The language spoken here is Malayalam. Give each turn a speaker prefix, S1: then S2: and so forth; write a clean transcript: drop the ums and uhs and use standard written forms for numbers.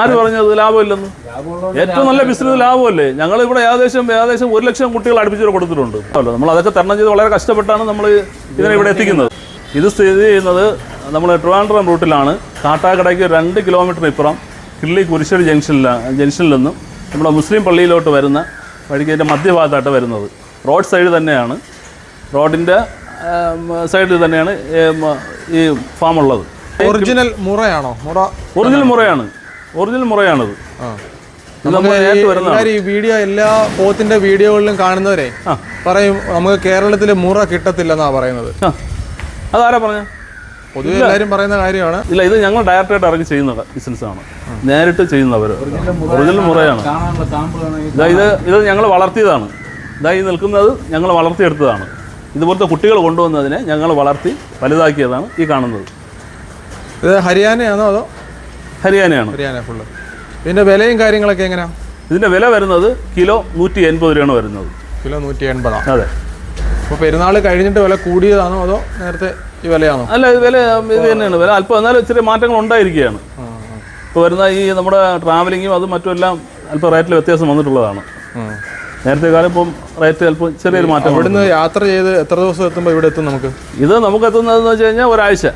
S1: ആര് പറഞ്ഞത് ലാഭമില്ലെന്ന്? ഏറ്റവും നല്ല ബിസിനസ് ലാഭമല്ലേ? ഞങ്ങൾ ഇവിടെ ഏകദേശം 1 ലക്ഷം കുട്ടികൾ അടുപ്പിച്ച് കൊടുത്തിട്ടുണ്ട്. നമ്മൾ അതൊക്കെ തരണം ചെയ്ത് വളരെ കഷ്ടപ്പെട്ടാണ് നമ്മൾ ഇതിനെ ഇവിടെ എത്തിക്കുന്നത്. ഇത് സ്ഥിതി ചെയ്യുന്നത് നമ്മൾ ട്രിവാൻഡ്രം റൂട്ടിലാണ്. കാട്ടാക്കടയ്ക്ക് 2 കിലോമീറ്റർ ഇപ്പുറം കിള്ളി കുരിശ്ശേരി ജംഗ്ഷനിൽ നിന്നും നമ്മുടെ മുസ്ലിം പള്ളിയിലോട്ട് വരുന്ന വഴിക്ക് അതിൻ്റെ മധ്യഭാഗത്തായിട്ട് വരുന്നത്. റോഡ് സൈഡ് തന്നെയാണ്, റോഡിൻ്റെ സൈഡിൽ തന്നെയാണ് ഈ ഫാം ഉള്ളത്.
S2: ഒറിജിനൽ മുറയാണോ?
S1: ഒറിജിനൽ മുറയാണത്.
S2: ഈ വീഡിയോ എല്ലാ പോത്തിന്റെ വീഡിയോകളിലും കാണുന്നവരെ പറയും നമുക്ക് കേരളത്തിൽ മുറ കിട്ടത്തില്ലെന്നാ പറയുന്നത്.
S1: അതാരാ പറഞ്ഞ?
S2: പൊതുവെ എല്ലാവരും പറയുന്ന കാര്യമാണ്.
S1: ഇല്ല, ഇത് ഞങ്ങൾ ഡയറക്റ്റായിട്ട് ഇറങ്ങി ചെയ്യുന്ന ബിസിനസ്സാണ്, നേരിട്ട് ചെയ്യുന്നവർ. ഒറിജിനൽ മുറയാണ് ഇത് ഞങ്ങൾ വളർത്തിയതാണ്. ഈ നിൽക്കുന്നത് ഞങ്ങൾ വളർത്തിയെടുത്തതാണ്. ഇതുപോലത്തെ കുട്ടികൾ കൊണ്ടുവന്നതിനെ ഞങ്ങൾ വളർത്തി വലുതാക്കിയതാണ് ഈ കാണുന്നത്.
S2: ഇത് ഹരിയാനയാണോ അതോ?
S1: ഹരിയാന
S2: ഫുള്ള്. ഇതിന്റെ വിലയും കാര്യങ്ങളൊക്കെ എങ്ങനെയാണ്?
S1: ഇതിന്റെ വില വരുന്നത് കിലോ 180 രൂപയാണ് വരുന്നത്.
S2: കിലോ 180?
S1: അതെ.
S2: അപ്പോൾ പെരുന്നാൾ കഴിഞ്ഞിട്ട് വില കൂടിയതാണോ അതോ നേരത്തെ ഈ വിലയാണോ?
S1: അല്ല, വില ഇത് തന്നെയാണ്. വില അല്പം എന്നാലും ചെറിയ മാറ്റങ്ങൾ ഉണ്ടായിരിക്കുകയാണ്. ഇപ്പോൾ വരുന്ന ഈ നമ്മുടെ ട്രാവലിങ്ങും അതും മറ്റുമെല്ലാം അല്പം റേറ്റിൽ വ്യത്യാസം വന്നിട്ടുള്ളതാണ്. നേരത്തെ കാലം ഇപ്പം റേറ്റ് ചിലപ്പോൾ ചെറിയൊരു മാറ്റം.
S2: ഇവിടുന്ന് യാത്ര ചെയ്ത് എത്ര ദിവസം എത്തുമ്പോൾ ഇവിടെ എത്തും നമുക്ക്?
S1: ഇത് നമുക്ക് എത്തുന്നതെന്ന് വെച്ച് കഴിഞ്ഞാൽ ഒരാഴ്ച.